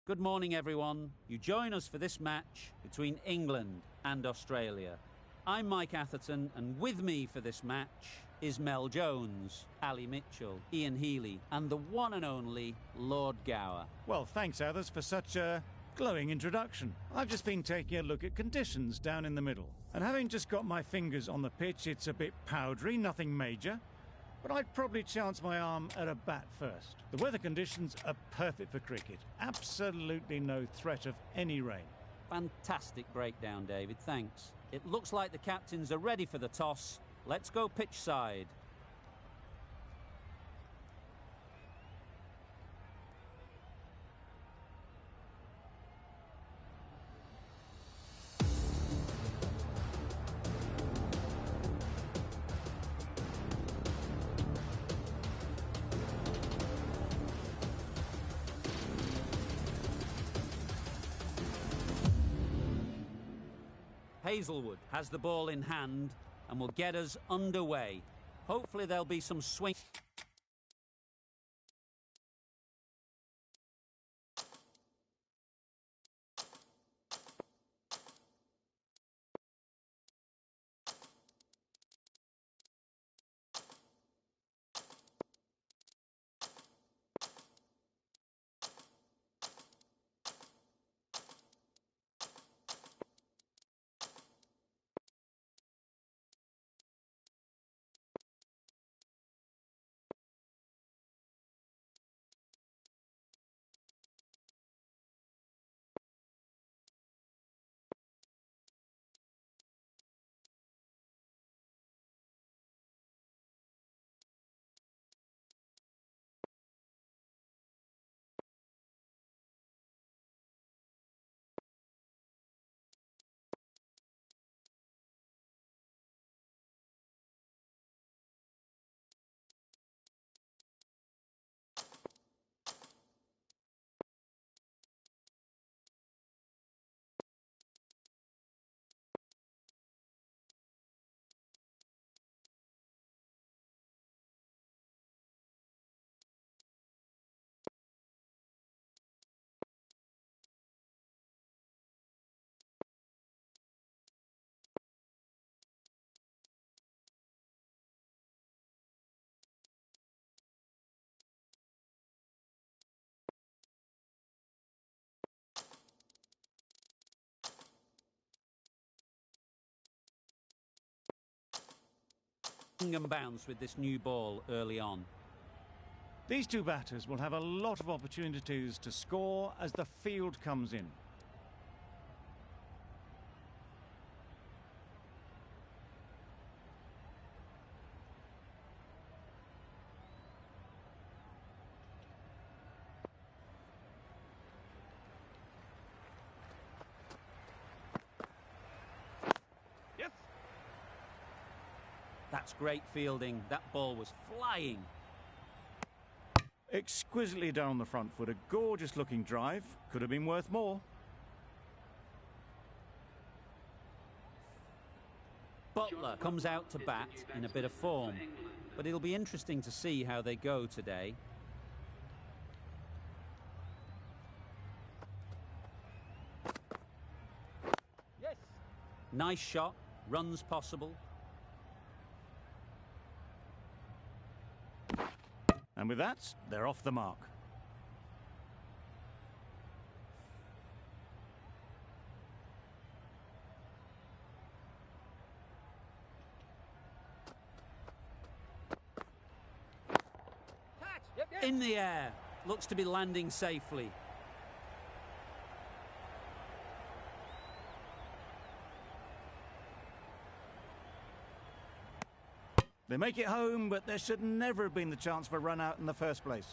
Good morning, everyone. You join us for this match between England and Australia. I'm Mike Atherton, and with me for this match is Mel Jones, Ali Mitchell, Ian Healy, and the one and only Lord Gower. Well, thanks, Athers, for such a glowing introduction. I've just been taking a look at conditions down in the middle, and having just got my fingers on the pitch, it's a bit powdery, nothing major. But I'd probably chance my arm at a bat first. The weather conditions are perfect for cricket. Absolutely no threat of any rain. Fantastic breakdown, David. Thanks. It looks like the captains are ready for the toss. Let's go pitch side. Hazelwood has the ball in hand and will get us underway. Hopefully there'll be some swing. And bounce with this new ball early on. These two batters will have a lot of opportunities to score as the field comes in. That's great fielding. That ball was flying. Exquisitely down the front foot, a gorgeous looking drive. Could have been worth more. Butler comes out to bat in a bit of form, but it'll be interesting to see how they go today. Yes. Nice shot, runs possible. And with that, they're off the mark. In the air. Looks to be landing safely. They make it home, but there should never have been the chance for a run out in the first place.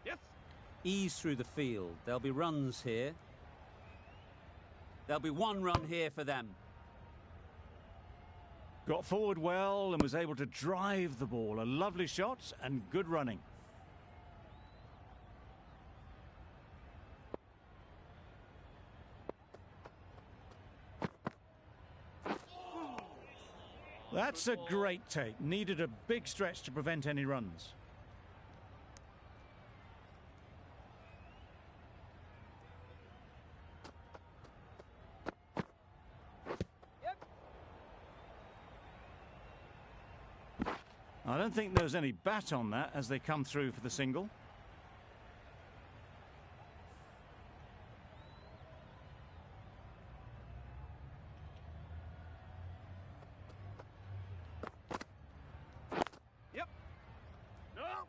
Yes. Ease through the field. There'll be runs here. There'll be one run here for them. Got forward well and was able to drive the ball. A lovely shot and good running. That's a great take. Needed a big stretch to prevent any runs. I don't think there's any bat on that as they come through for the single.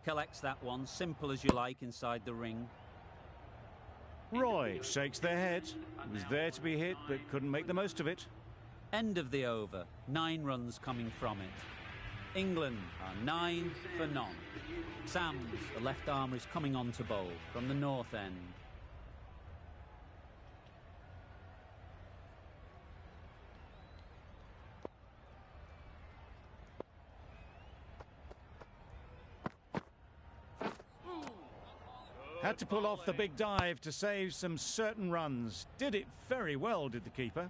Collects that one, simple as you like, inside the ring. Roy shakes their head. He was there to be hit, but couldn't make the most of it. End of the over. 9 runs coming from it. England are 9 for none. Sams, the left armer, is coming on to bowl from the north end. Had to pull off the big dive to save some certain runs. Did it very well, did the keeper.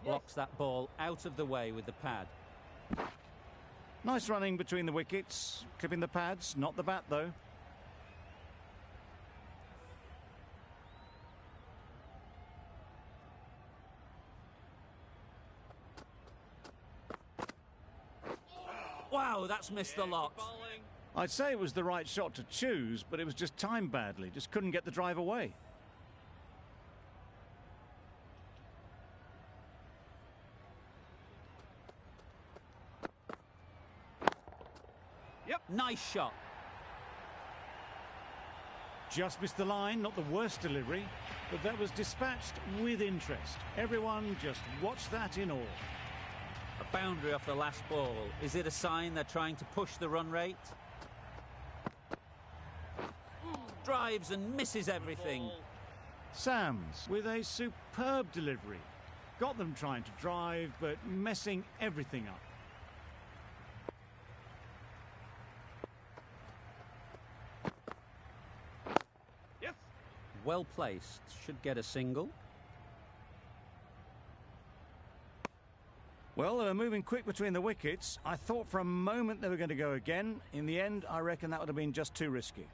Blocks that ball out of the way with the pad. Nice running between the wickets. Clipping the pads, not the bat though. Wow, that's missed the lot. I'd say it was the right shot to choose, but it was just timed badly. Just couldn't get the drive away. Nice shot. Just missed the line, not the worst delivery, but that was dispatched with interest. Everyone just watched that in awe. A boundary off the last ball. Is it a sign they're trying to push the run rate? Drives and misses everything. Sams with a superb delivery. Got them trying to drive, but messing everything up. Well placed. Should get a single. Well, they were moving quick between the wickets. I thought for a moment they were going to go again. In the end, I reckon that would have been just too risky.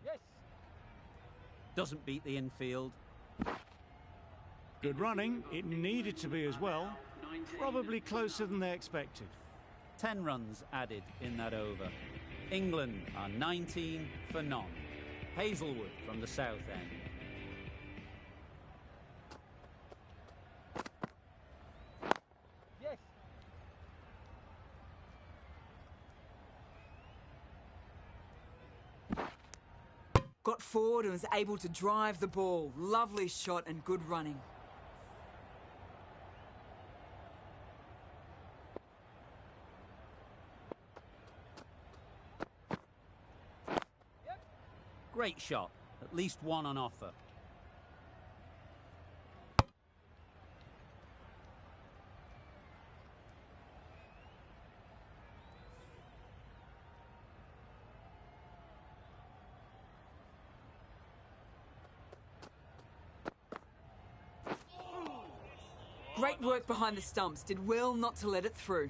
Yes. Doesn't beat the infield. Good running. It needed to be as well. Probably closer than they expected. 10 runs added in that over. England are 19 for none. Hazelwood from the south end. Yes. Got forward and was able to drive the ball. Lovely shot and good running. Great shot. At least one on offer. Great work behind the stumps. Did well not to let it through.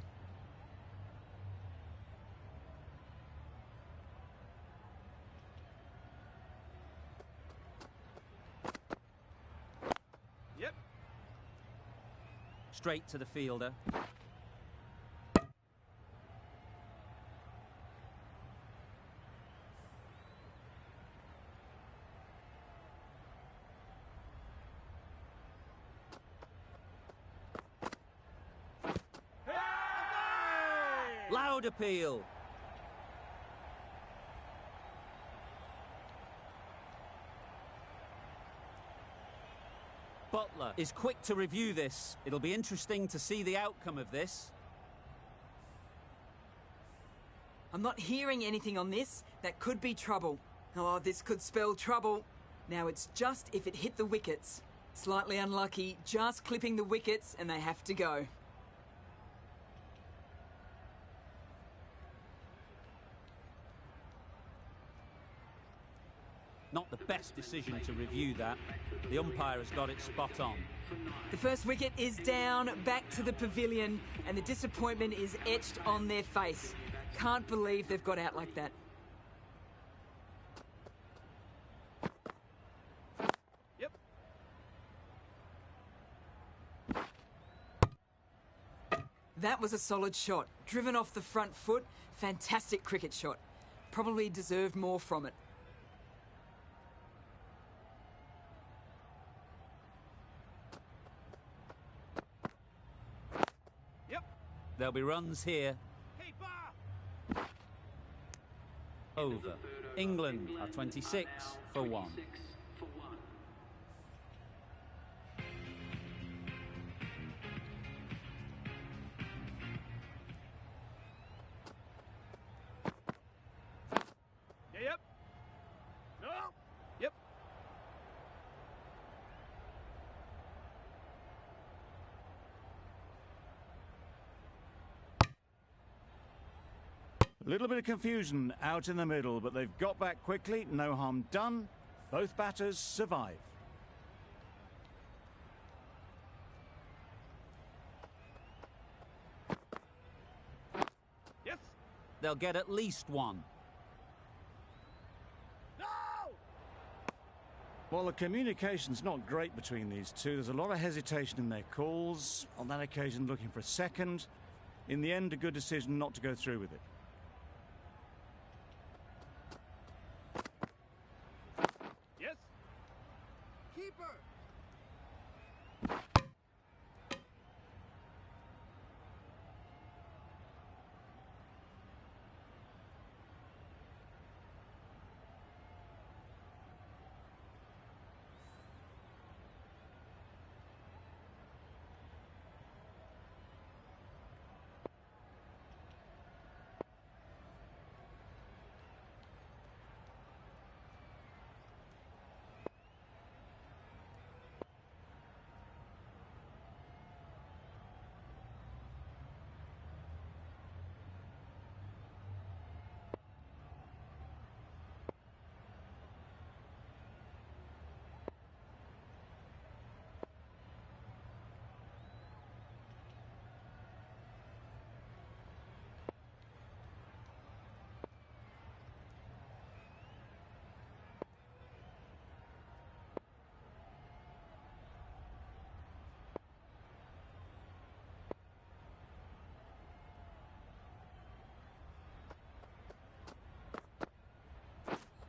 Straight to the fielder. Loud appeal. Butler is quick to review this. It'll be interesting to see the outcome of this. I'm not hearing anything on this. That could be trouble. Oh, this could spell trouble. Now it's just if it hit the wickets. Slightly unlucky, just clipping the wickets and they have to go. the best decision to review that. The umpire has got it spot on. The first wicket is down, back to the pavilion, and the disappointment is etched on their face. Can't believe they've got out like that. Yep. That was a solid shot. Driven off the front foot. Fantastic cricket shot. Probably deserved more from it. Yep. There'll be runs here. Hey, bar! Over. England are 26 for 1. Yep. No. Yep. A little bit of confusion out in the middle, but they've got back quickly. No harm done. Both batters survive. Yes. They'll get at least 1. No. Well, the communication's not great between these two. There's a lot of hesitation in their calls. On that occasion, looking for a second. In the end, a good decision not to go through with it. Yes. Keeper.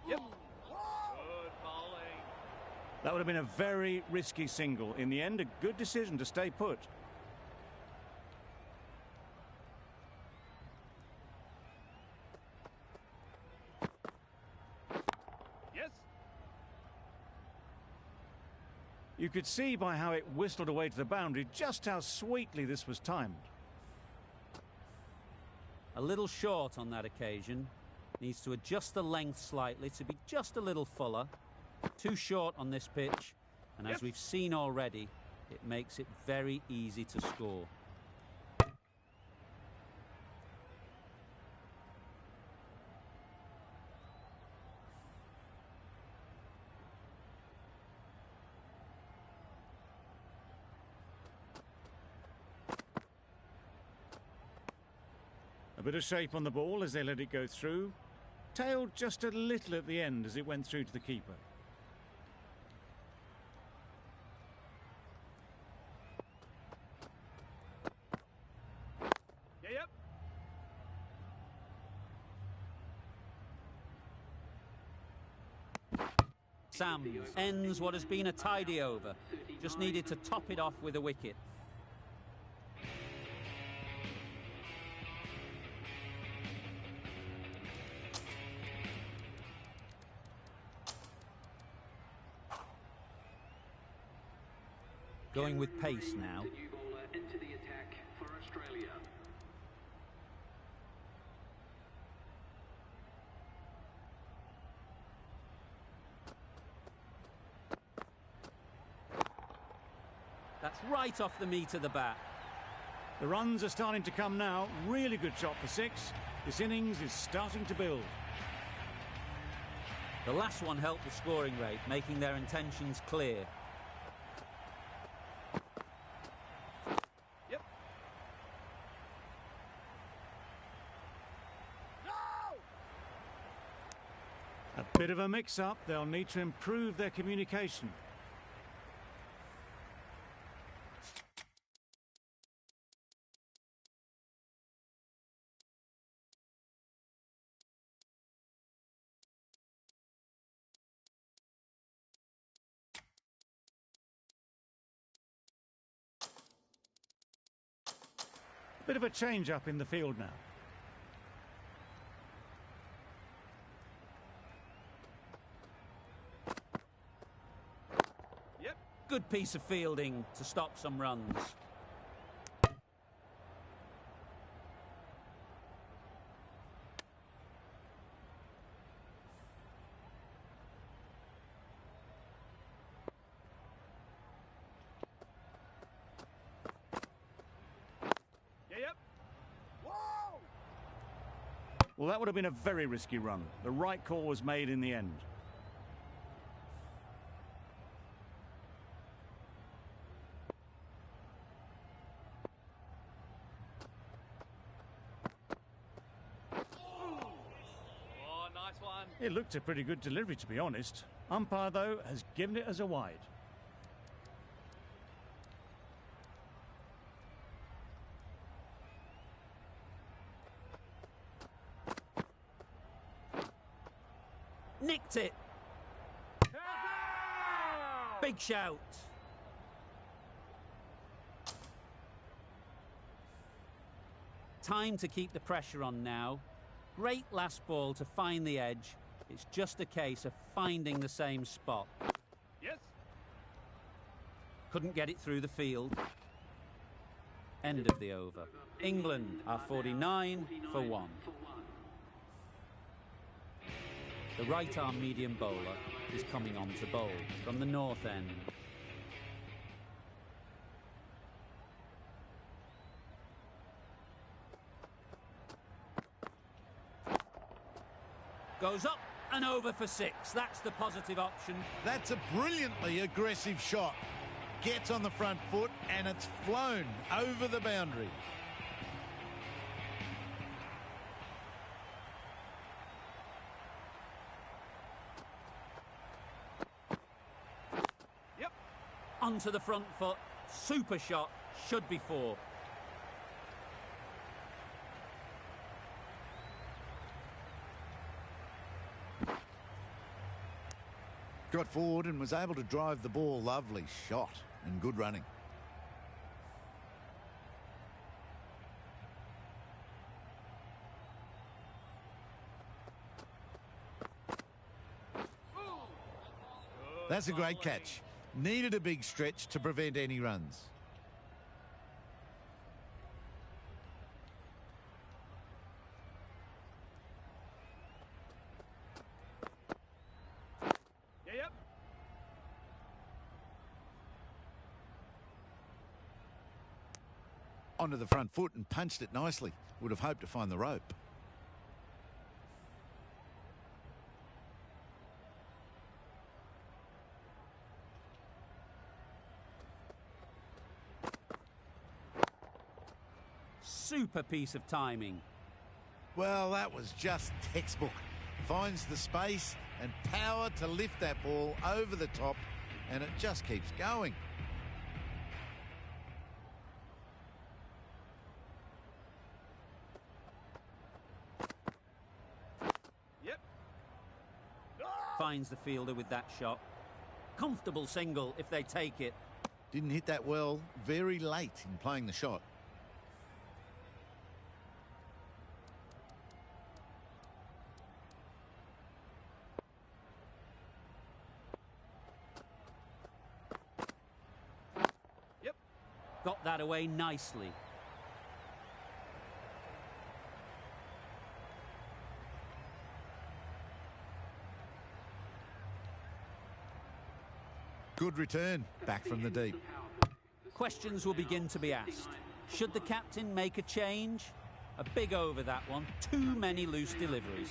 Yep. Good bowling. That would have been a very risky single. In the end, a good decision to stay put. Yes. You could see by how it whistled away to the boundary just how sweetly this was timed. A little short on that occasion. Needs to adjust the length slightly to be just a little fuller. Too short on this pitch, and as we've seen already, it makes it very easy to score. A bit of shape on the ball as they let it go through. Tailed just a little at the end as it went through to the keeper. Yep. Sams ends what has been a tidy over. Just needed to top it off with a wicket. Going with pace now. New bowler into the attack for Australia. That's right off the meat of the bat. The runs are starting to come now. Really good shot for 6. This innings is starting to build. The last one helped the scoring rate, making their intentions clear. Yep. No! A bit of a mix-up. They'll need to improve their communication. Bit of a change-up in the field now. Yep. Good piece of fielding to stop some runs. Yep. Whoa! Well, that would have been a very risky run. The right call was made in the end. Oh, nice one. It looked a pretty good delivery, to be honest. Umpire, though, has given it as a wide. Nicked it. Big shout. Time to keep the pressure on now. Great last ball to find the edge. It's just a case of finding the same spot. Yes. Couldn't get it through the field. End of the over. England are 49 for 1. The right-arm medium bowler is coming on to bowl from the north end. Goes up and over for 6. That's the positive option. That's a brilliantly aggressive shot. Gets on the front foot and it's flown over the boundary. Yep. Onto the front foot. Super shot. Should be 4. Got forward and was able to drive the ball. Lovely shot and good running. That's a great catch. Needed a big stretch to prevent any runs. Yep. Onto the front foot and punched it nicely. Would have hoped to find the rope. Super piece of timing. Well, that was just textbook. Finds the space and power to lift that ball over the top, and it just keeps going. Yep. Finds the fielder with that shot. Comfortable single if they take it. Didn't hit that well, very late in playing the shot. Got that away nicely. Good return, back from the deep. Questions will begin to be asked. Should the captain make a change? A big over that one. Too many loose deliveries.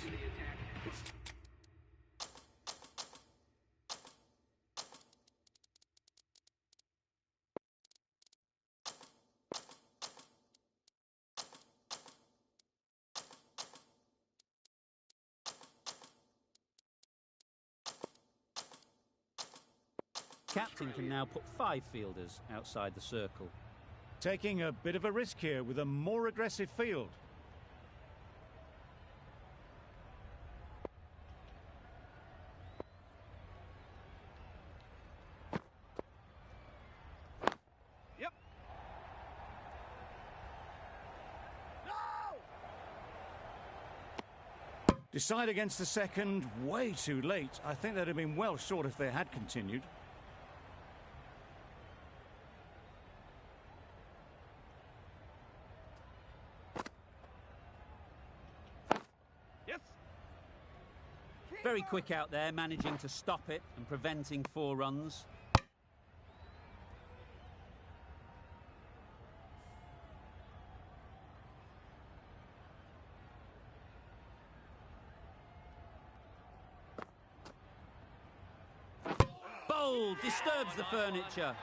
captain can now put 5 fielders outside the circle. Taking a bit of a risk here with a more aggressive field. Yep. Decide against the second, way too late. I think they'd have been well short if they had continued. Yes. Very quick out there, managing to stop it and preventing 4 runs. Bold, disturbs the furniture.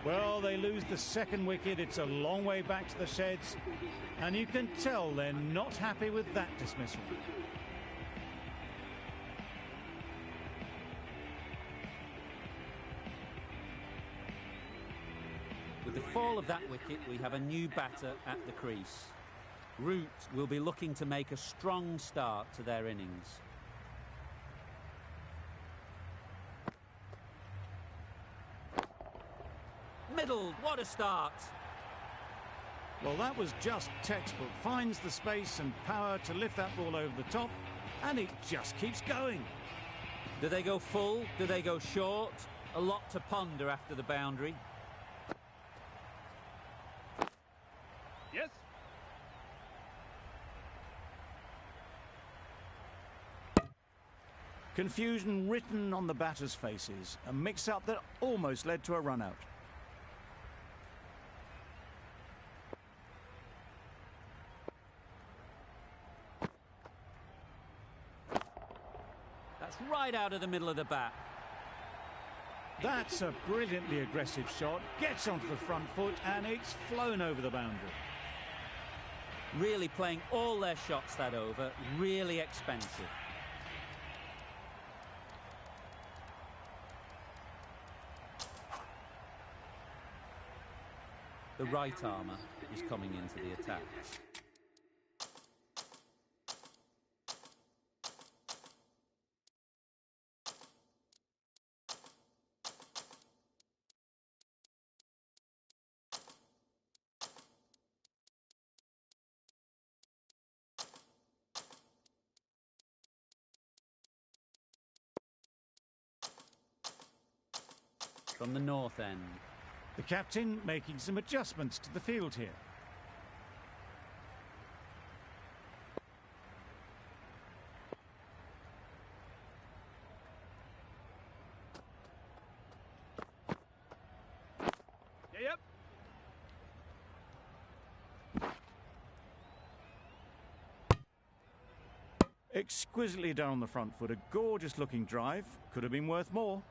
Well, they lose the second wicket. It's a long way back to the sheds. And you can tell they're not happy with that dismissal. With the fall of that wicket, we have a new batter at the crease. Root will be looking to make a strong start to their innings. Middle, what a start! Well, that was just textbook. Finds the space and power to lift that ball over the top, and it just keeps going. Do they go full? Do they go short? A lot to ponder after the boundary. Yes. Confusion written on the batters' faces. A mix-up that almost led to a run-out. That's right out of the middle of the bat. That's a brilliantly aggressive shot. Gets onto the front foot, and it's flown over the boundary. Really playing all their shots that over. Really expensive. The right armour is coming into the attack. From the north end. The captain making some adjustments to the field here. Yep. Exquisitely done on the front foot. A gorgeous looking drive. Could have been worth more.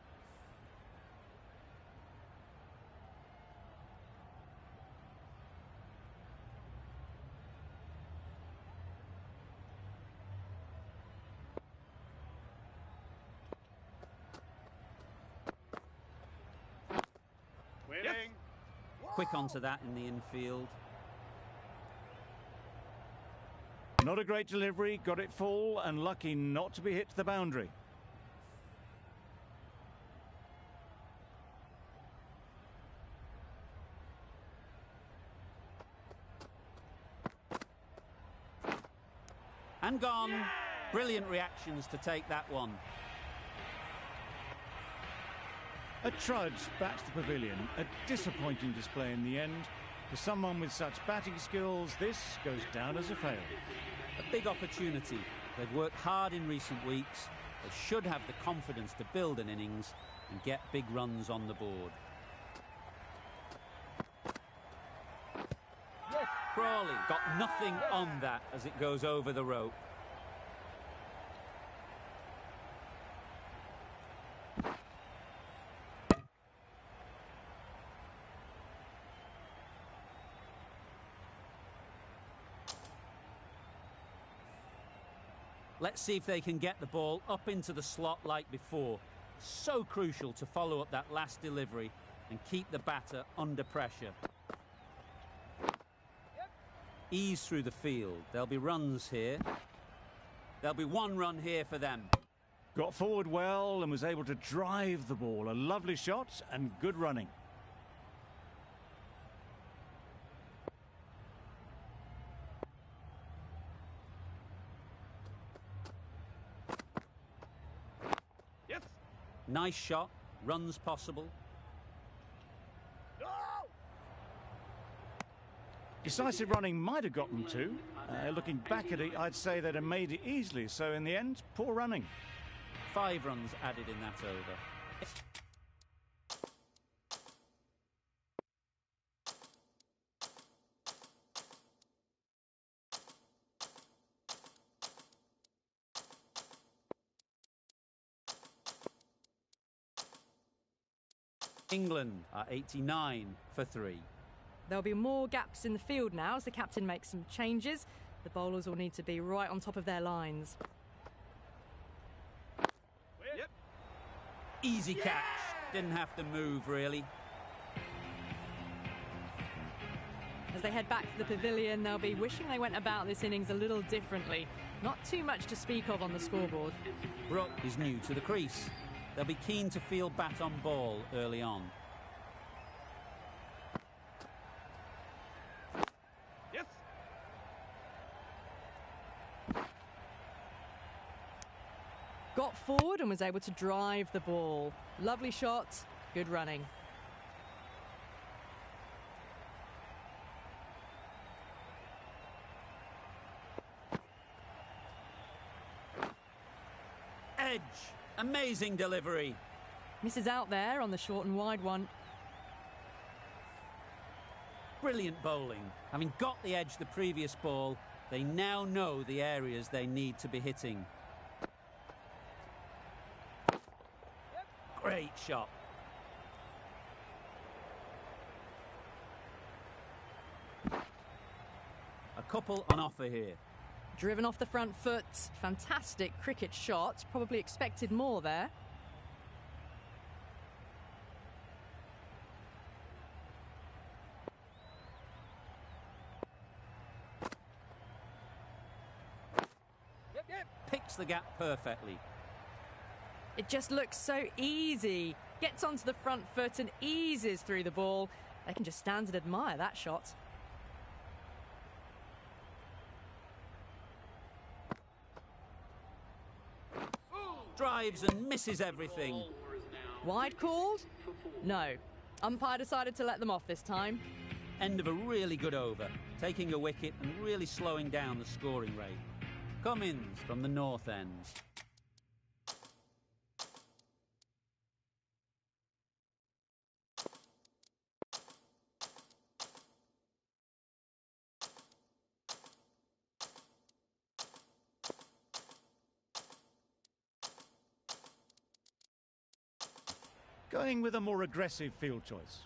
Winning. Quick onto that in the infield. Not a great delivery, got it full and lucky not to be hit to the boundary. And gone. Yeah! Brilliant reactions to take that one. A trudge back to the pavilion. A disappointing display in the end. For someone with such batting skills, this goes down as a fail. A big opportunity. They've worked hard in recent weeks. They should have the confidence to build an innings and get big runs on the board. Crawley got nothing on that as it goes over the rope. Let's see if they can get the ball up into the slot like before. So crucial to follow up that last delivery and keep the batter under pressure. Ease through the field. There'll be runs here. There'll be one run here for them. Got forward well and was able to drive the ball. A lovely shot and good running. Yes. Nice shot. Runs possible. No. Decisive running might have gotten two. Looking back at it, I'd say they'd have made it easily. So in the end, poor running. 5 runs added in that over. England are 89 for 3. There'll be more gaps in the field now as the captain makes some changes. The bowlers will need to be right on top of their lines. Yep. Easy catch. Didn't have to move, really. As they head back to the pavilion, they'll be wishing they went about this innings a little differently. Not too much to speak of on the scoreboard. Brook is new to the crease. They'll be keen to field bat on ball early on. Yes. Got forward and was able to drive the ball. Lovely shot, good running. Edge. Amazing delivery. Misses out there on the short and wide one. Brilliant bowling. Having got the edge the previous ball, they now know the areas they need to be hitting. Great shot. A couple on offer here. Driven off the front foot. Fantastic cricket shot. Probably expected more there. Yep. Picks the gap perfectly. It just looks so easy. Gets onto the front foot and eases through the ball. They can just stand and admire that shot. Drives and misses everything. Wide called? No. Umpire decided to let them off this time. End of a really good over, taking a wicket and really slowing down the scoring rate. Cummins from the north end. Going with a more aggressive field choice.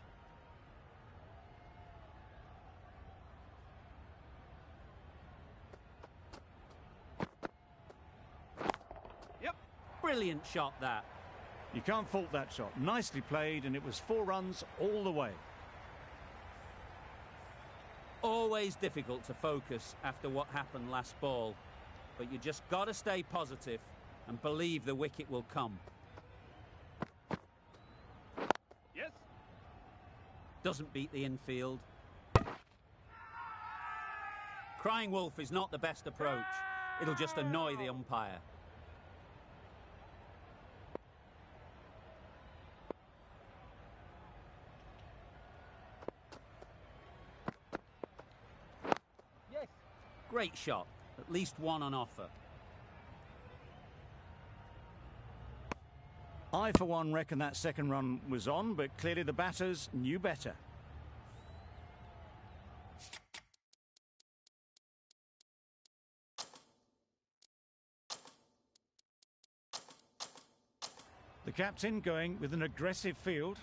Yep. Brilliant shot that. You can't fault that shot. Nicely played, and it was 4 runs all the way. Always difficult to focus after what happened last ball, but you just got to stay positive and believe the wicket will come. Yes. Doesn't beat the infield. Crying wolf is not the best approach. It'll just annoy the umpire. Yes. Great shot. At least one on offer. I, for one, reckon that second run was on, but clearly the batters knew better. The captain going with an aggressive field.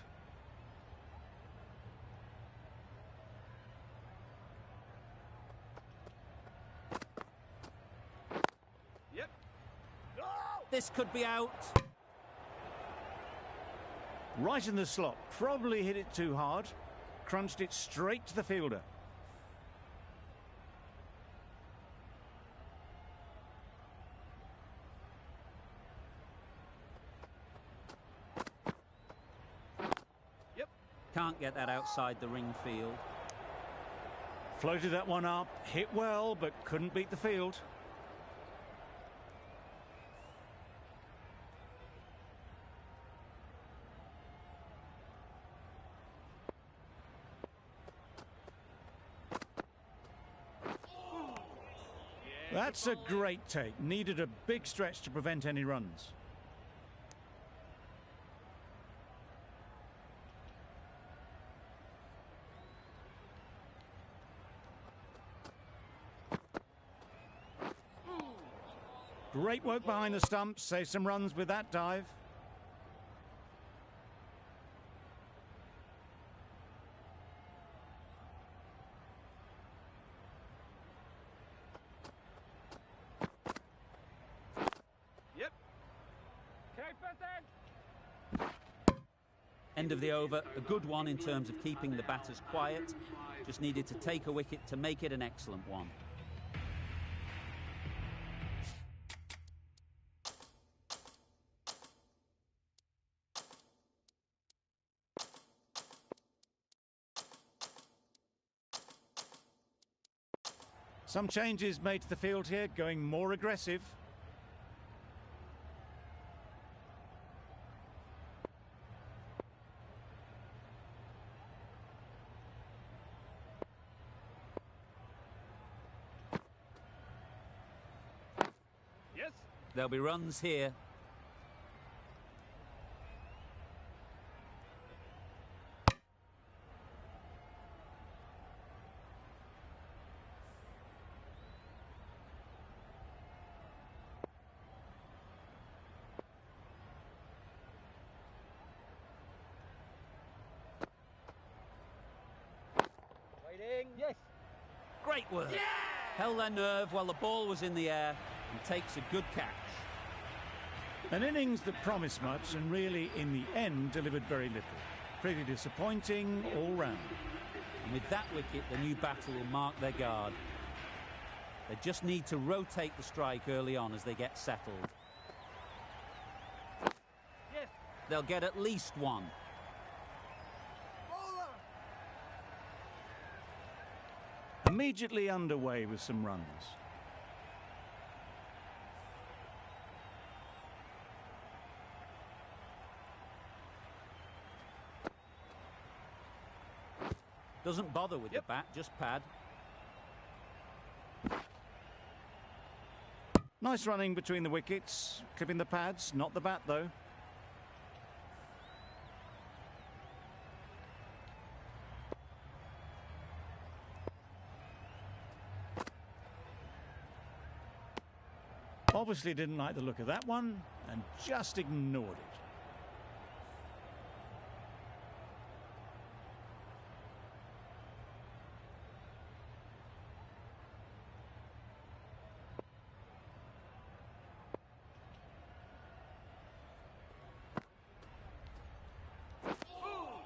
Yep. This could be out. Right in the slot. Probably hit it too hard. Crunched it straight to the fielder. Yep. Can't get that outside the ring field. Floated that one up. Hit well, but couldn't beat the field. That's a great take. Needed a big stretch to prevent any runs. Great work behind the stumps. Save some runs with that dive. End of the over, a good one in terms of keeping the batters quiet. Just needed to take a wicket to make it an excellent one. Some changes made to the field here, going more aggressive. Yes. There'll be runs here. Waiting. Yes. Great work. Yeah! Held their nerve while the ball was in the air and takes a good catch. An innings that promised much and really, in the end, delivered very little. Pretty disappointing all round. And with that wicket, the new batter will mark their guard. They just need to rotate the strike early on as they get settled. Yes. They'll get at least one. Immediately underway with some runs. Doesn't bother with the bat, just pad. Nice running between the wickets, clipping the pads, not the bat though. Obviously didn't like the look of that one and just ignored it.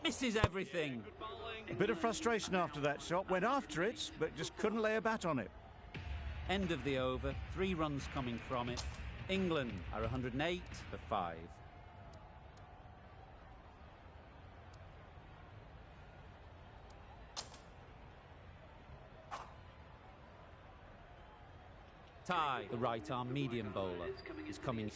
Misses everything. A bit of frustration after that shot, went after it, but just couldn't lay a bat on it. End of the over, 3 runs coming from it. England are 108 for 5. Ty, the right-arm medium bowler, is coming.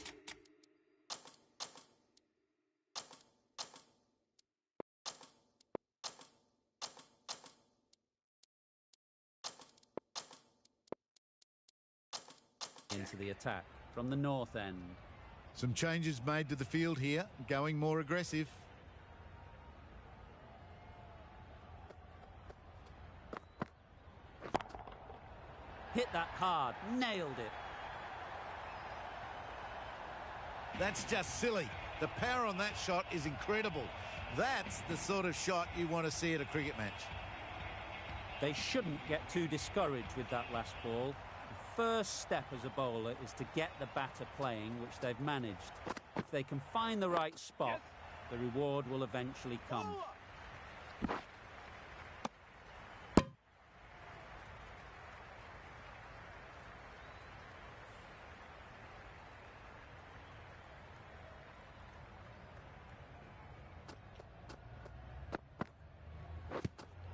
Into the attack from the north end. Some changes made to the field here, going more aggressive. Hit that hard, nailed it. That's just silly. The power on that shot is incredible. That's the sort of shot you want to see at a cricket match. They shouldn't get too discouraged with that last ball. first step as a bowler is to get the batter playing, which they've managed. If they can find the right spot, the reward will eventually come.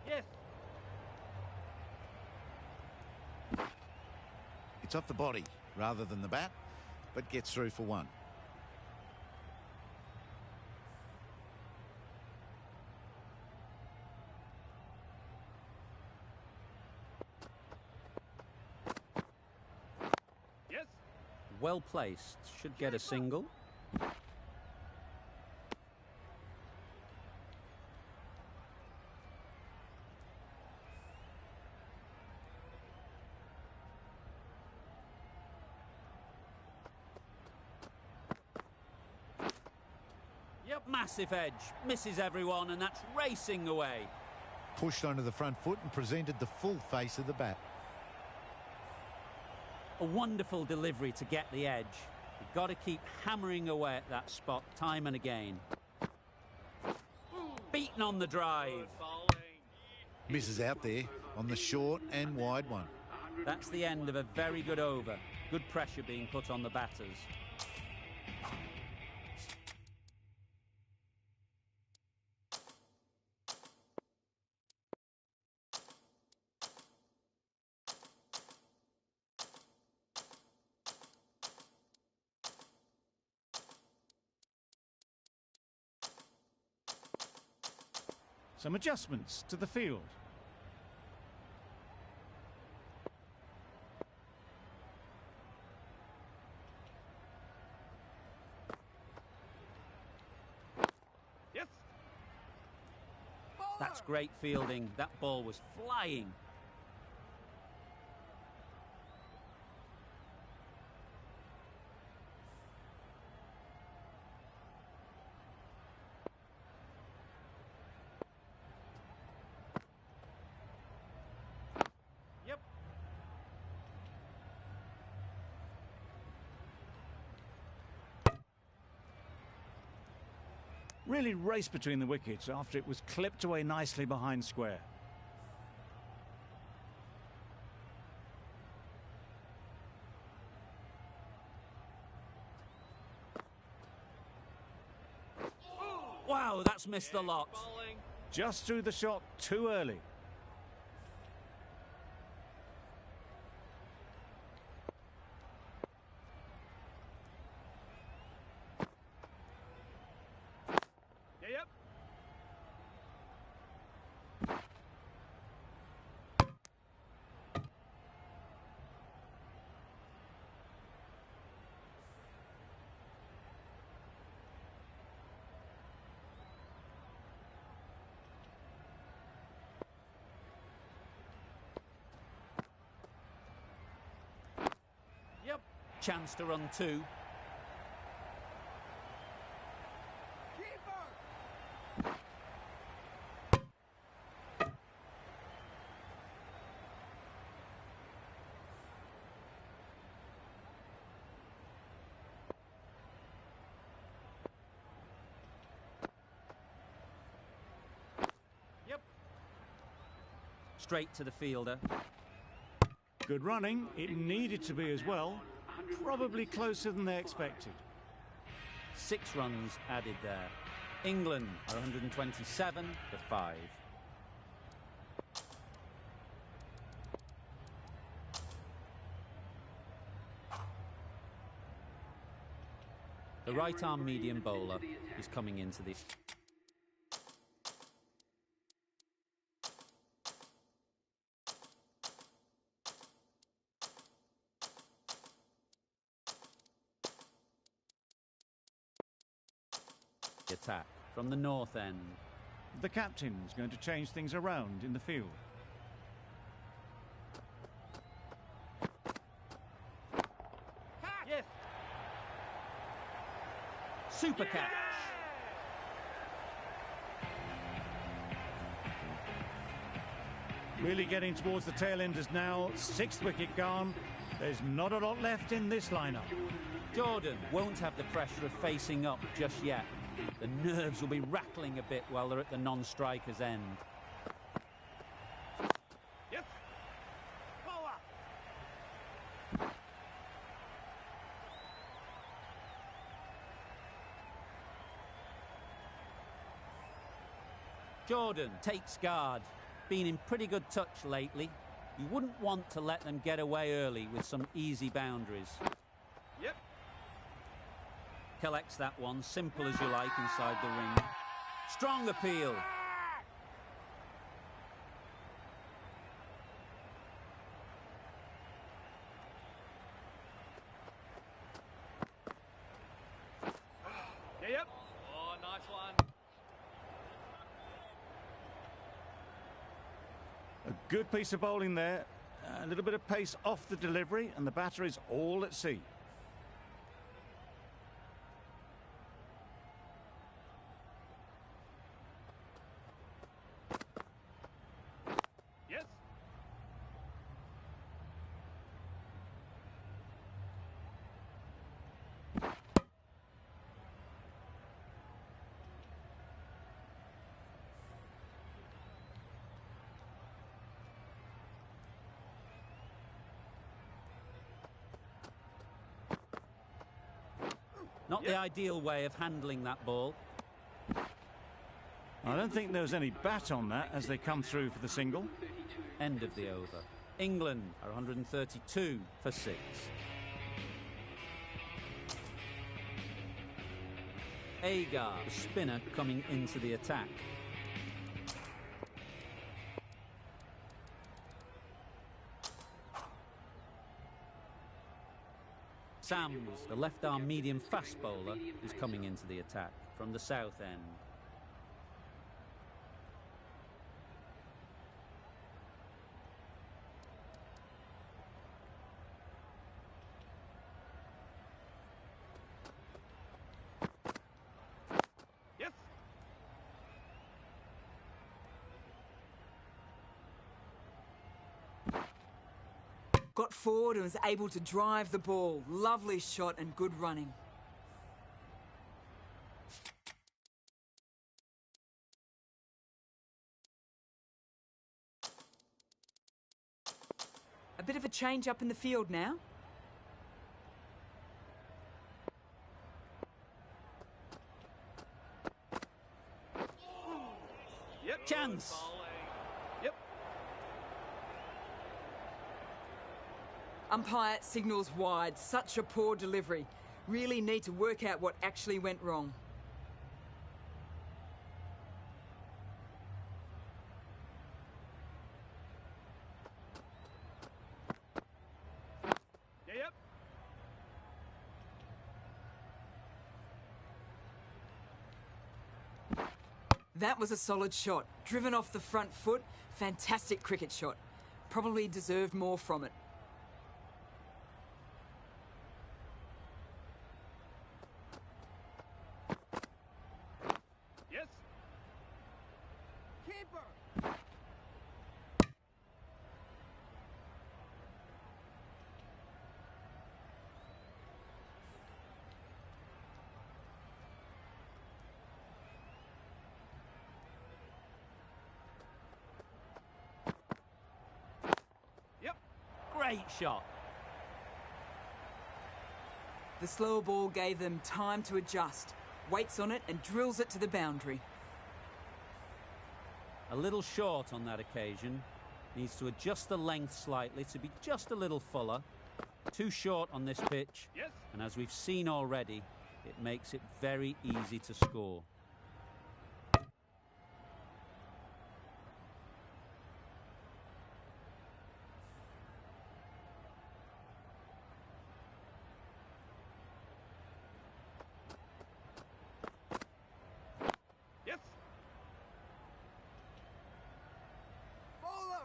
Yes. It's off the body rather than the bat, but gets through for one. Yes. Well placed, should get a single. Yep. Massive edge, misses everyone, and that's racing away. Pushed onto the front foot and presented the full face of the bat. A wonderful delivery to get the edge. You've got to keep hammering away at that spot time and again. Beaten on the drive. Good bowling. Misses out there on the short and wide one. That's the end of a very good over. Good pressure being put on the batters. Some adjustments to the field. Yes. That's great fielding. That ball was flying. Yep. Really raced between the wickets after it was clipped away nicely behind square. Wow, that's missed the lot. Bowling. Just threw the shot too early. Yeah, yep. Yep. Chance to run two. Yep. Straight to the fielder. Good running. It needed to be as well. Probably closer than they expected. 6 runs added there. England are 127 to 5. The right-arm medium bowler is coming into this. Attack from the north end. The captain's going to change things around in the field. Yes. Super catch. Really getting towards the tail enders now. 6th wicket gone. There's not a lot left in this lineup. Jordan won't have the pressure of facing up just yet. The nerves will be rattling a bit while they're at the non-striker's end. Yep. Power. Jordan takes guard. Been in pretty good touch lately. You wouldn't want to let them get away early with some easy boundaries. Yep. Collects that one, simple as you like, inside the ring. Strong appeal. Yep. Oh, nice one. A good piece of bowling there. A little bit of pace off the delivery, and the batter is all at sea. Yes. Not the ideal way of handling that ball. I don't think there was any bat on that as they come through for the single. End of the over. England are 132 for 6. Agar, the spinner, coming into the attack. Sams, the left-arm medium fast bowler, is coming into the attack from the south end. Yes. Got forward and was able to drive the ball. Lovely shot and good running. A bit of a change up in the field now. Yep. Chance. Yep. Umpire signals wide. Such a poor delivery. Really need to work out what actually went wrong. Yep. That was a solid shot. Driven off the front foot. Fantastic cricket shot. Probably deserved more from it. Yes. Keeper. Yep. Great shot. The slower ball gave them time to adjust. Waits on it and drills it to the boundary. A little short on that occasion. Needs to adjust the length slightly to be just a little fuller. Too short on this pitch. Yes. And as we've seen already, it makes it very easy to score. Yes. Bowler.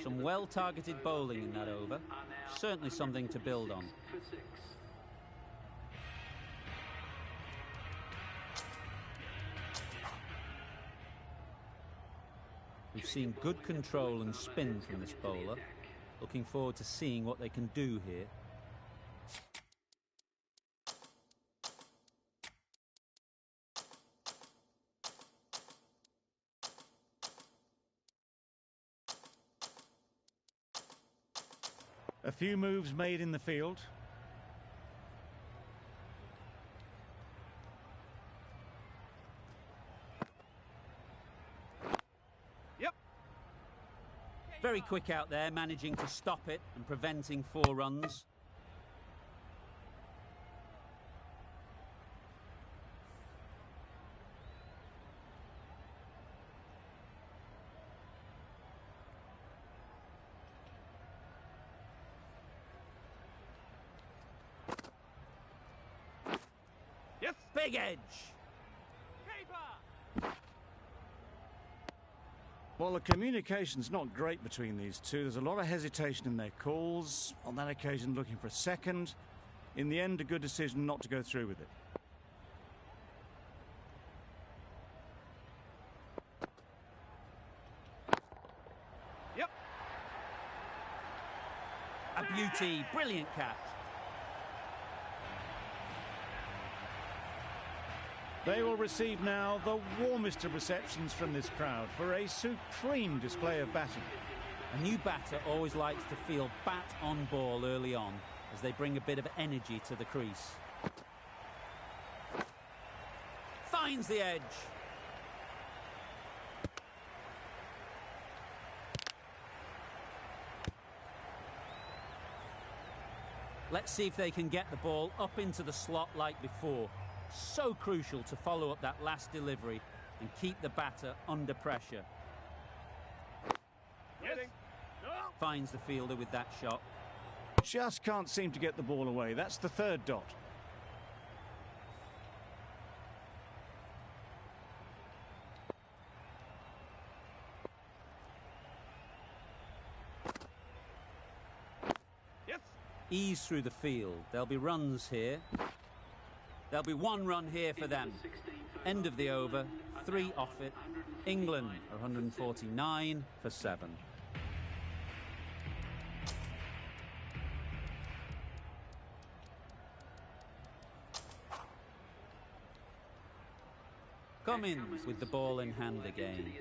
Some well-targeted bowling in that over. Certainly something to build on. For 6. We've seen good control and spin from this bowler. Looking forward to seeing what they can do here. A few moves made in the field. Yep. Very quick out there, managing to stop it and preventing 4 runs. Yes. Big edge. Well, the communication's not great between these two. There's a lot of hesitation in their calls. On that occasion, looking for a second. In the end, a good decision not to go through with it. Yep. A beauty, brilliant catch. They will receive now the warmest of receptions from this crowd for a supreme display of batting. A new batter always likes to feel bat on ball early on as they bring a bit of energy to the crease. Finds the edge. Let's see if they can get the ball up into the slot like before. So crucial to follow up that last delivery and keep the batter under pressure. Yes. Finds the fielder with that shot. Just can't seem to get the ball away. That's the 3rd dot. Yes. Ease through the field. There'll be runs here. There'll be 1 run here for them. End of the over, 3 off it. England 149 for 7. Cummins with the ball in hand again.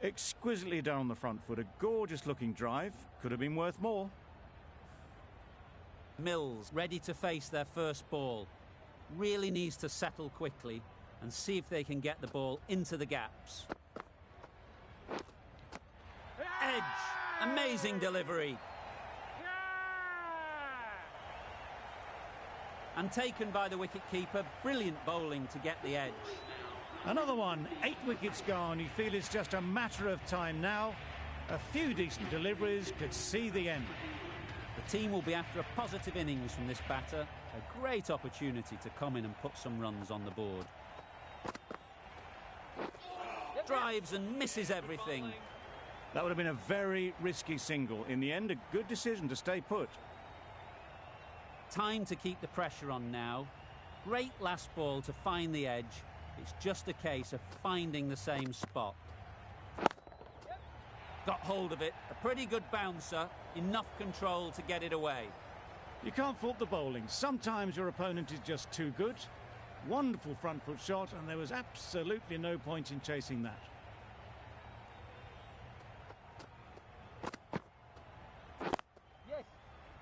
Exquisitely done on the front foot. A gorgeous looking drive. Could have been worth more. Mills ready to face their first ball. Really needs to settle quickly and see if they can get the ball into the gaps. Edge. Amazing delivery. And taken by the wicket-keeper. Brilliant bowling to get the edge. Another one. 8 wickets gone. You feel it's just a matter of time now. A few decent deliveries could see the end. The team will be after a positive innings from this batter. A great opportunity to come in and put some runs on the board. Drives and misses everything. That would have been a very risky single. In the end, a good decision to stay put. Time to keep the pressure on now. Great last ball to find the edge. It's just a case of finding the same spot. Got hold of it. A pretty good bouncer. Enough control to get it away. You can't fault the bowling. Sometimes your opponent is just too good. Wonderful front foot shot, and there was absolutely no point in chasing that.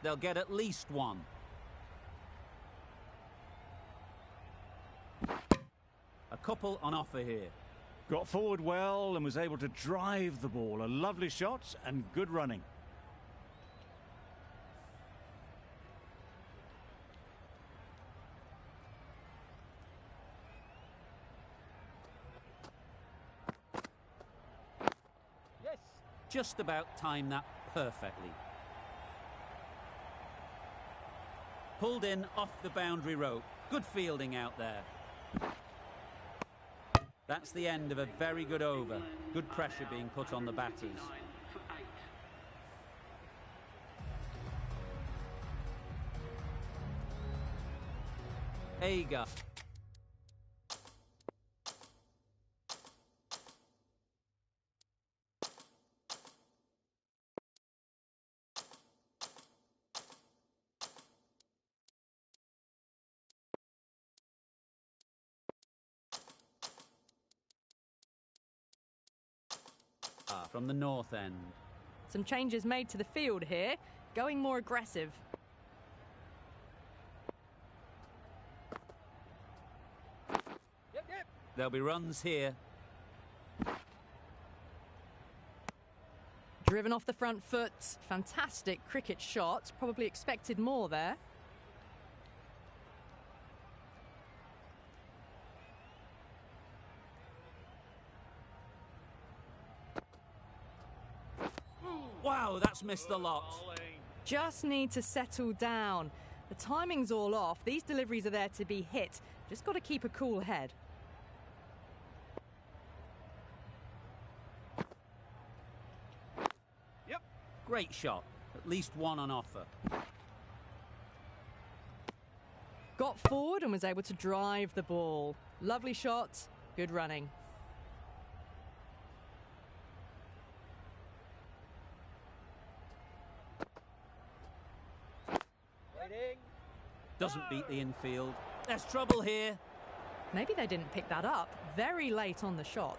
They'll get at least one. A couple on offer here. Got forward well and was able to drive the ball. A lovely shot and good running. Yes. Just about timed that perfectly. Pulled in off the boundary rope. Good fielding out there. That's the end of a very good over. Good pressure being put on the batters. Agar. From the north end. Some changes made to the field here, going more aggressive. There'll be runs here. Driven off the front foot. Fantastic cricket shot. Probably expected more there. Wow, that's missed the lot. Just need to settle down. The timing's all off. These deliveries are there to be hit. Just got to keep a cool head. Yep. Great shot. At least one on offer. Got forward and was able to drive the ball. Lovely shot. Good running. Doesn't beat the infield. There's trouble here. Maybe they didn't pick that up. Very late on the shot.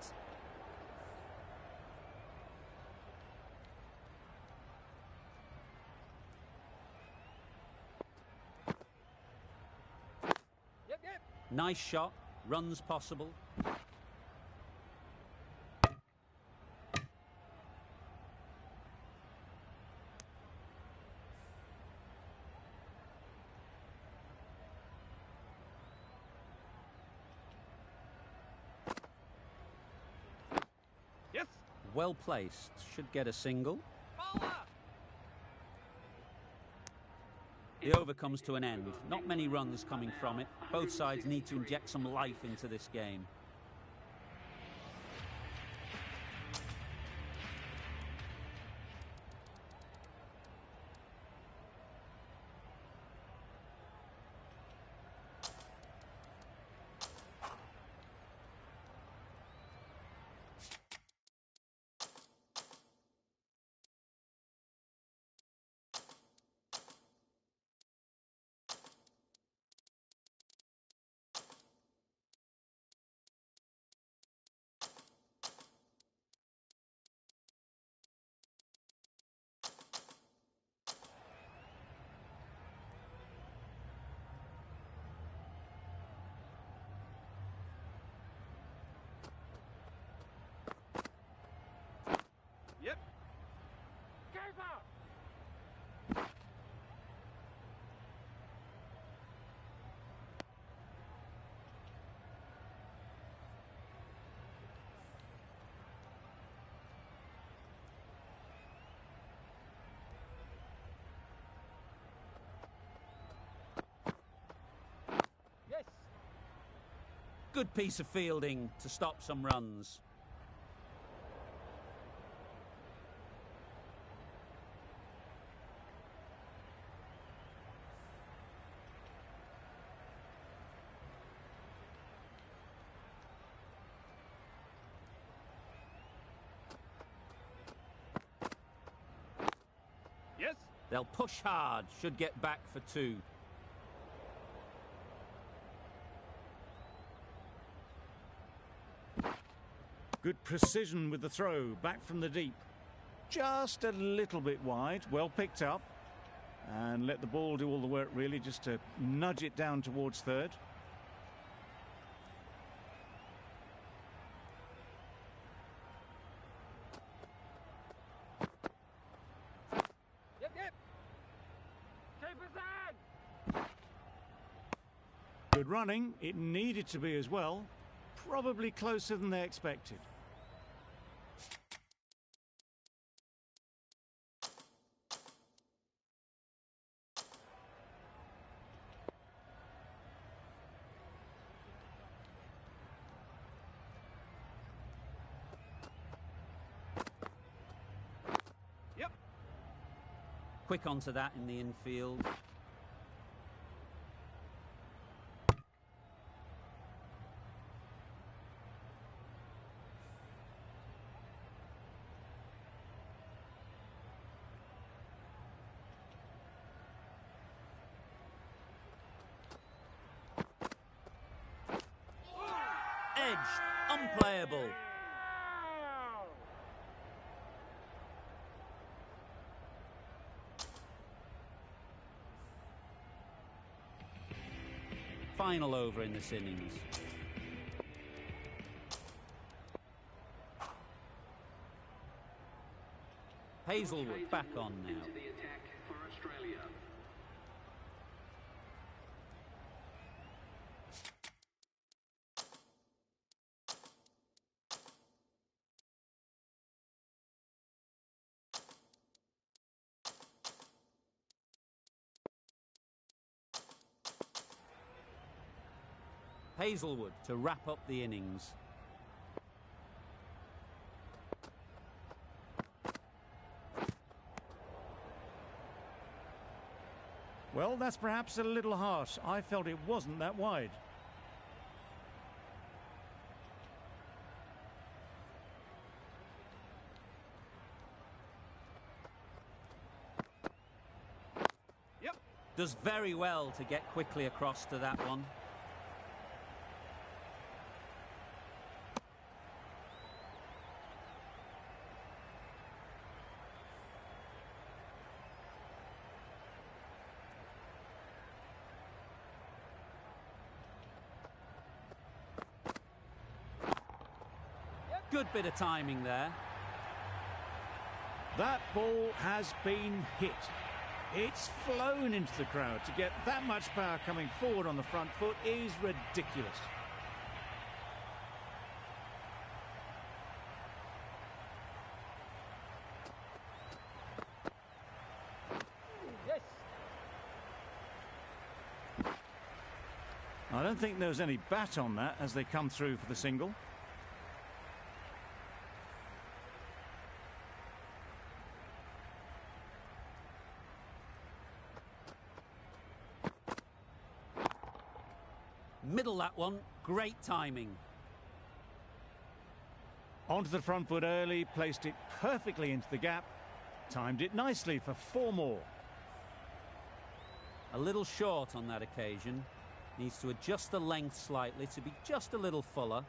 Nice shot. Runs possible. Yes. Well placed. Should get a single. The over comes to an end. Not many runs coming from it. Both sides need to inject some life into this game. Good piece of fielding to stop some runs. Yes. They'll push hard, should get back for 2. Good precision with the throw, back from the deep. Just a little bit wide, well picked up. And let the ball do all the work really, just to nudge it down towards third. Yep. Keep us in. Good running, it needed to be as well. Probably closer than they expected. Yep. Quick onto that in the infield. Edged, unplayable. Final over in this innings. Hazelwood back on now. Into the attack for Australia. Hazelwood to wrap up the innings. Well, that's perhaps a little harsh. I felt it wasn't that wide. Yep. Does very well to get quickly across to that one. Good bit of timing there. That ball has been hit. It's flown into the crowd. To get that much power coming forward on the front foot is ridiculous. Yes. I don't think there was any bat on that as they come through for the single. Middle that one, great timing. Onto the front foot early, placed it perfectly into the gap, timed it nicely for 4 more. A little short on that occasion. Needs to adjust the length slightly to be just a little fuller.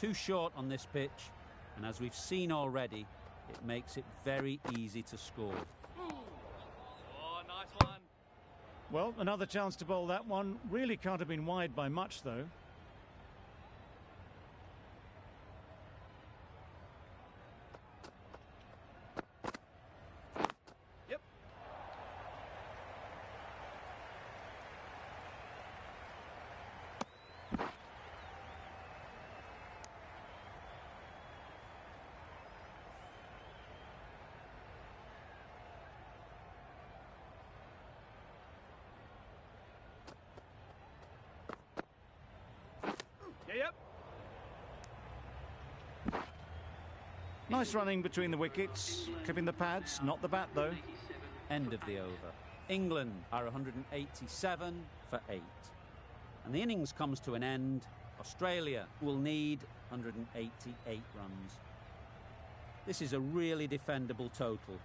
Too short on this pitch, and as we've seen already, it makes it very easy to score. Oh, nice one. Well, another chance to bowl that one. Really can't have been wide by much, though. Yep. Yep. Nice running between the wickets, clipping the pads, not the bat though. End of the over. England are 187 for 8. And the innings comes to an end. Australia will need 188 runs. This is a really defendable total.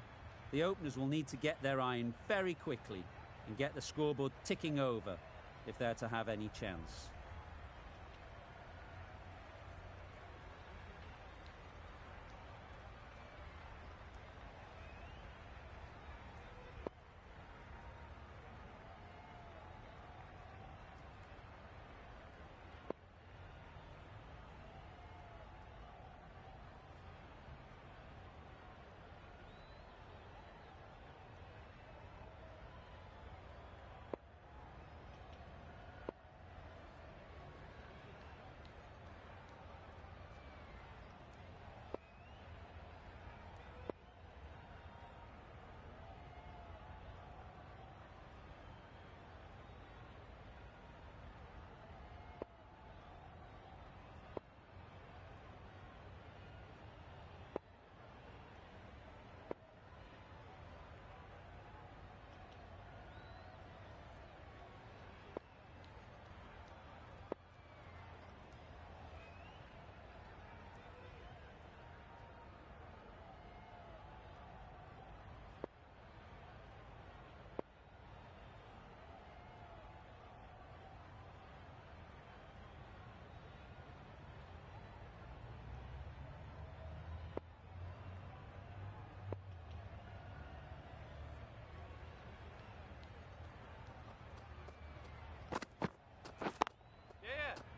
The openers will need to get their iron very quickly and get the scoreboard ticking over if they're to have any chance.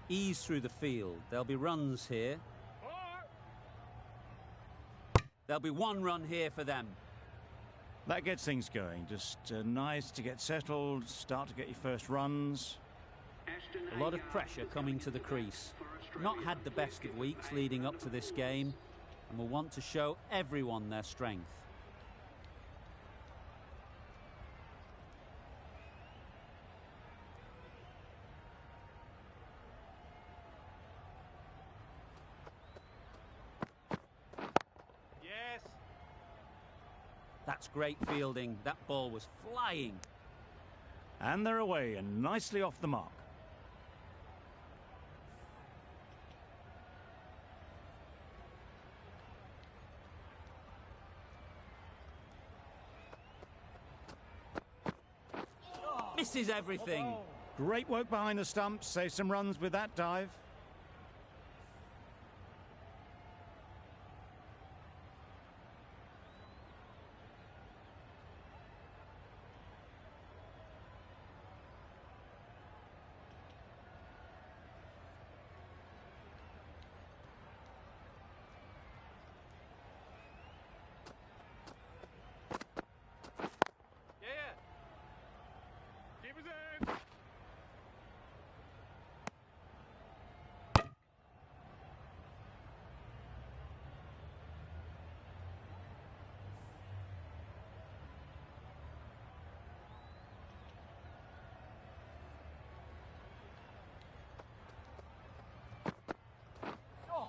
Ease through the field. There'll be runs here. There'll be 1 run here for them. That gets things going. Just nice to get settled, start to get your first runs. A lot of pressure coming to the crease. Not had the best of weeks leading up to this game and will want to show everyone their strength. That's great fielding. That ball was flying. And they're away and nicely off the mark. Misses everything. Great work behind the stumps. Save some runs with that dive.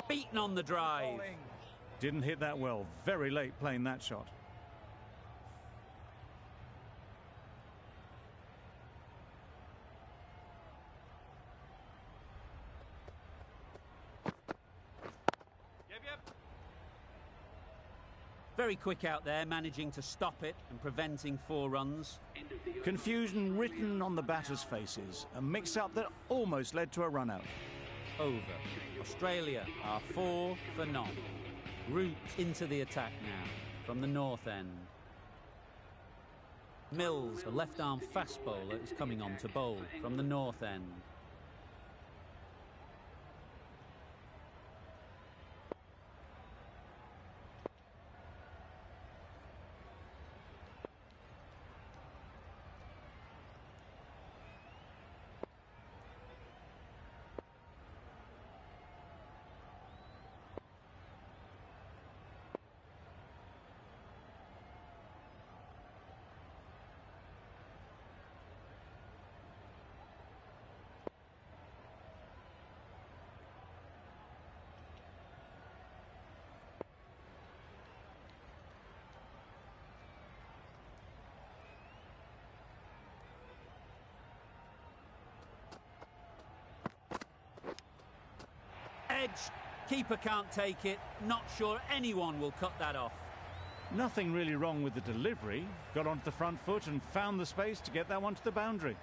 Beaten on the drive. Didn't hit that well. Very late playing that shot. Very quick out there, managing to stop it and preventing 4 runs. Confusion written on the batters' faces. A mix-up that almost led to a run-out. Over. Australia are 4 for none. Root into the attack now from the north end. Mills, the left-arm fast bowler, is coming on to bowl from the north end. edge. Keeper can't take it. Not sure anyone will cut that off. Nothing really wrong with the delivery. Got onto the front foot and found the space to get that one to the boundary.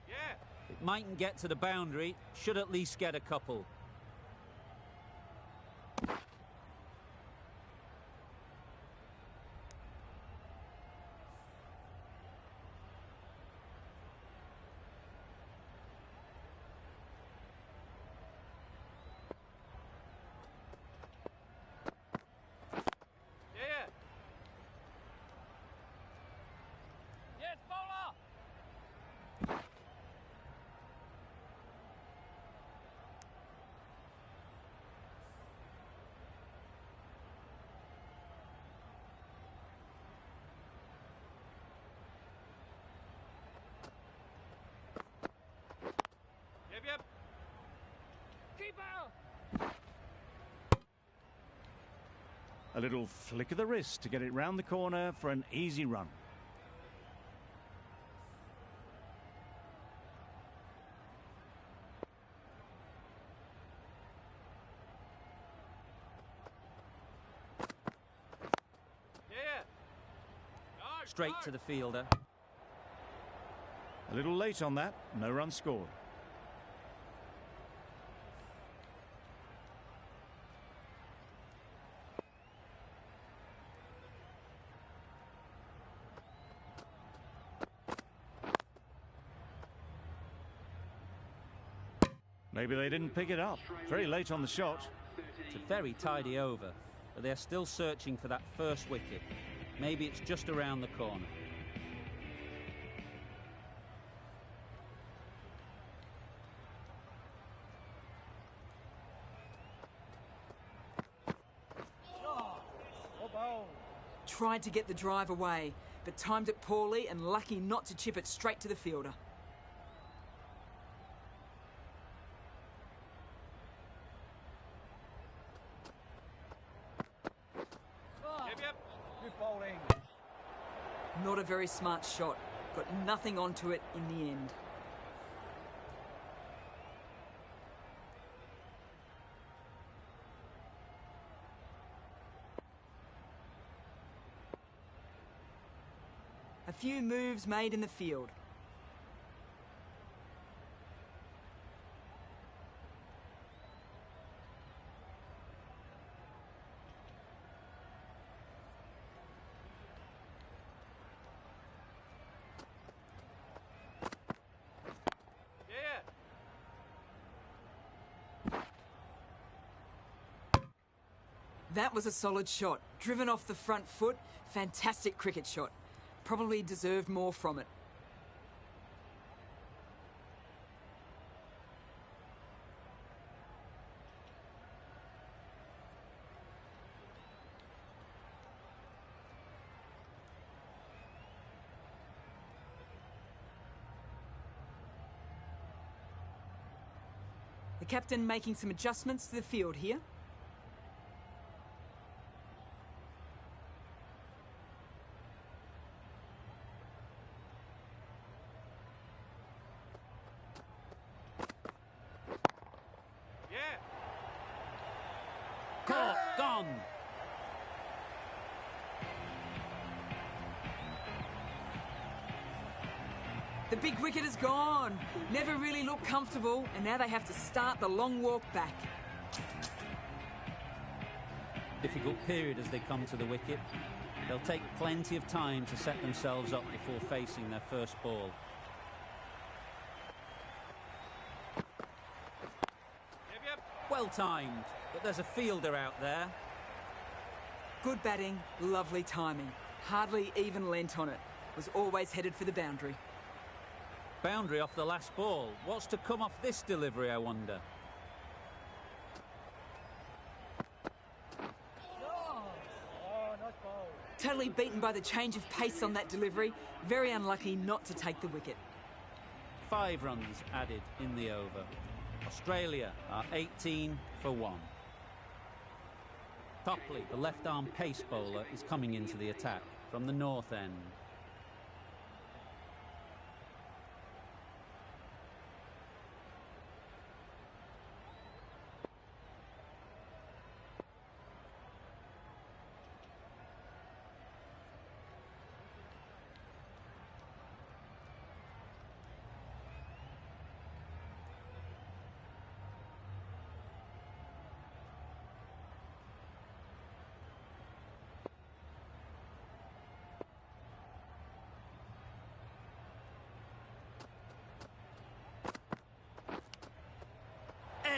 Yeah. It mightn't get to the boundary. Should at least get a couple. Yeah. Yes, bowler. Yep. Keeper. A little flick of the wrist to get it round the corner for an easy run. Yeah. Go, Straight go. to the fielder. A little late on that, no run scored. Maybe they didn't pick it up. Very late on the shot. It's a very tidy over, but they're still searching for that first wicket. Maybe it's just around the corner. Tried to get the drive away, but timed it poorly and lucky not to chip it straight to the fielder. Yep. Good bowling. Not a very smart shot. Got nothing onto it in the end. A few moves made in the field. Yeah. That was a solid shot. Driven off the front foot. Fantastic cricket shot. Probably deserved more from it. The captain making some adjustments to the field here. Yeah. Caught, gone. The big wicket is gone. Never really looked comfortable, and now they have to start the long walk back. Difficult period as they come to the wicket. They'll take plenty of time to set themselves up before facing their first ball. Yep. Well timed, but there's a fielder out there. Good batting, lovely timing. Hardly even lent on it. Was always headed for the boundary. Boundary off the last ball. What's to come off this delivery, I wonder? Totally beaten by the change of pace on that delivery. Very unlucky not to take the wicket. 5 runs added in the over. Australia are 18 for 1. Topley, the left-arm pace bowler, is coming into the attack. from the north end.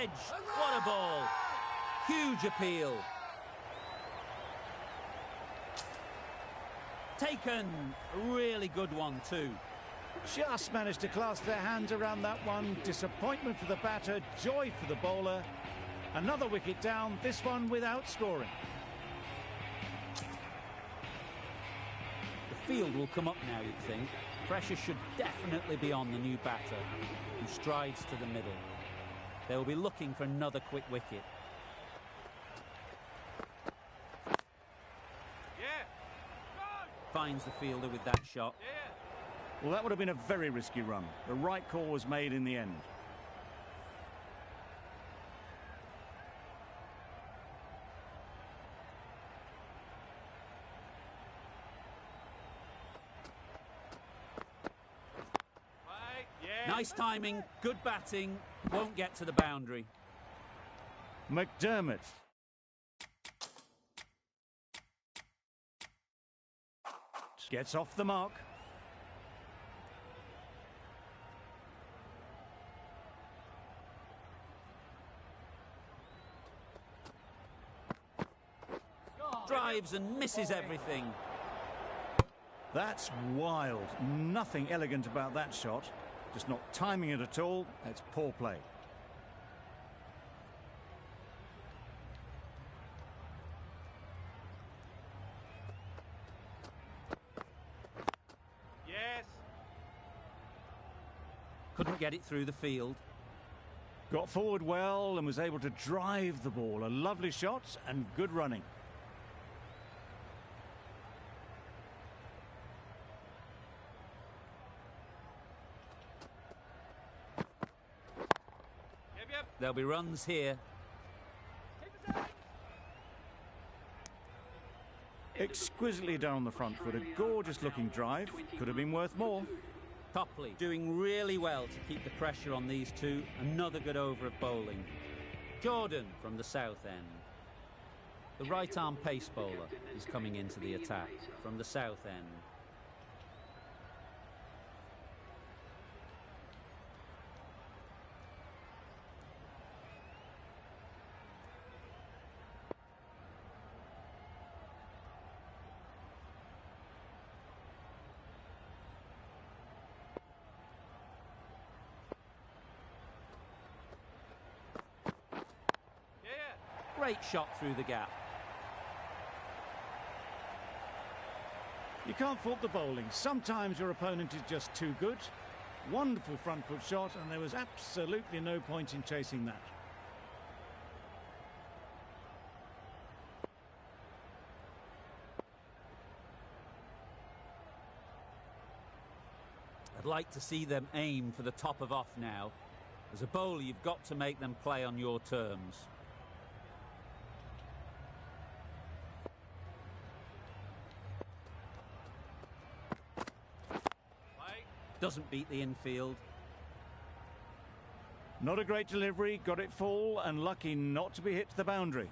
Edge, what a ball. Huge appeal. Taken, a really good one too. Just managed to clasp their hands around that one. Disappointment for the batter, joy for the bowler. Another wicket down, this one without scoring. The field will come up now, you'd think. Pressure should definitely be on the new batter, who strides to the middle. They will be looking for another quick wicket. Yeah. Finds the fielder with that shot. Yeah. Well, that would have been a very risky run. The right call was made in the end. Right. Yeah. Nice timing, good batting, won't get to the boundary. McDermott. Gets off the mark. Drives and misses everything. That's wild. Nothing elegant about that shot. Just not timing it at all. It's poor play. Yes. Couldn't get it through the field. Got forward well and was able to drive the ball. A lovely shot and good running. Yep. There'll be runs here. Exquisitely down the front foot. A gorgeous looking drive. Could have been worth more. Copley doing really well to keep the pressure on these two. Another good over of bowling. Jordan from the south end. The right-arm pace bowler is coming into the attack from the south end. Great shot through the gap. You can't fault the bowling. Sometimes your opponent is just too good. Wonderful front foot shot, and there was absolutely no point in chasing that. I'd like to see them aim for the top of off now. As a bowler, you've got to make them play on your terms. Doesn't beat the infield. Not a great delivery, got it full and lucky not to be hit to the boundary.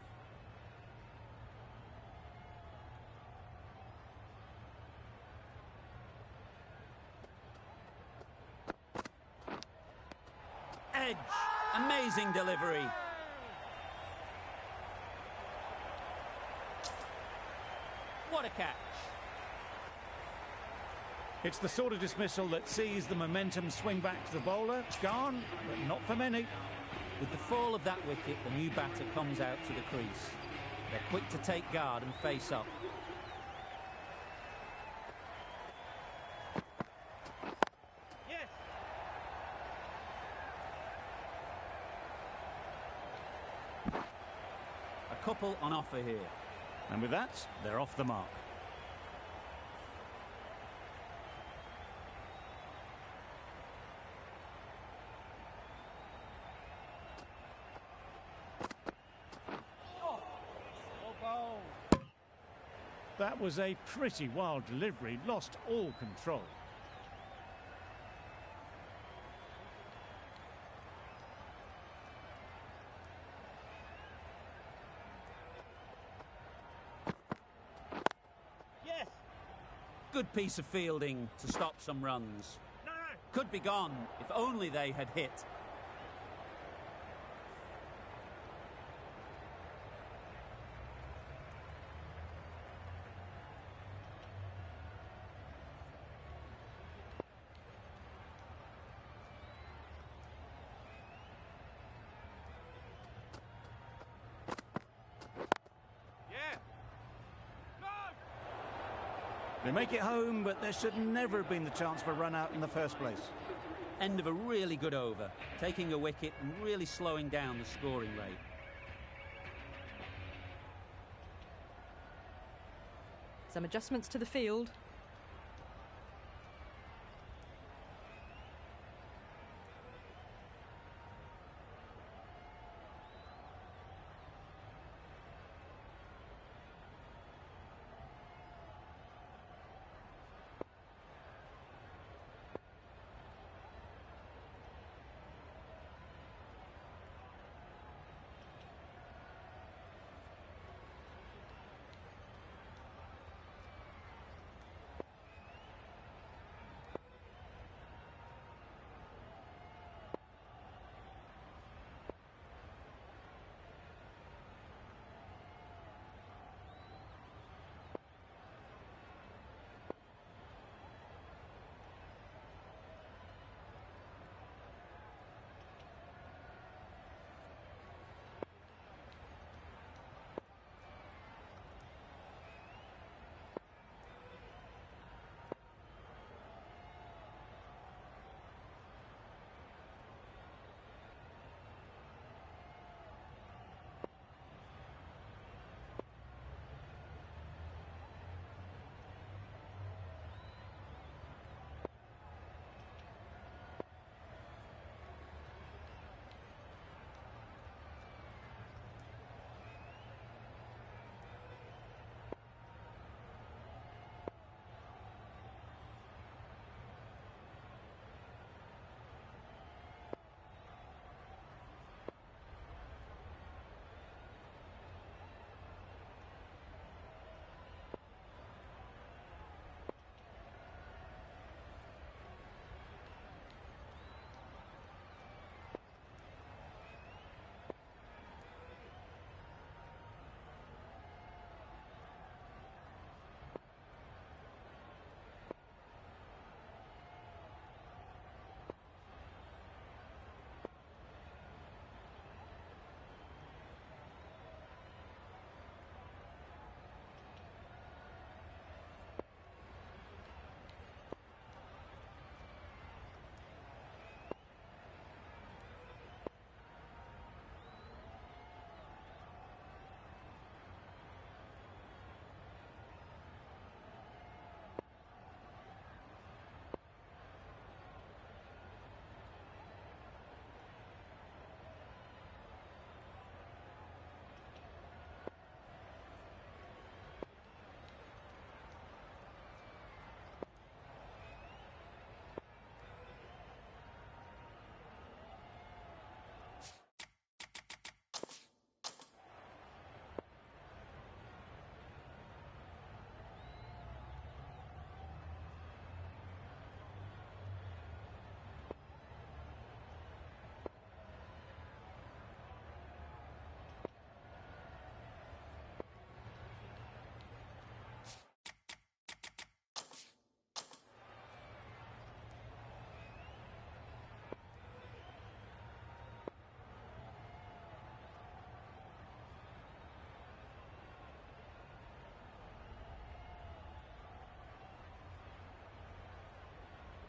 Edge, amazing delivery. What a catch. It's the sort of dismissal that sees the momentum swing back to the bowler. Gone, but not for many. With the fall of that wicket, the new batter comes out to the crease. They're quick to take guard and face up. Yes. A couple on offer here. And with that, they're off the mark. That was a pretty wild delivery, lost all control. Yes. Good piece of fielding to stop some runs. No. Could be gone if only they had hit. Yeah. No. They make it home, but there should never have been the chance for a run out in the first place. End of a really good over, taking a wicket and really slowing down the scoring rate. Some adjustments to the field.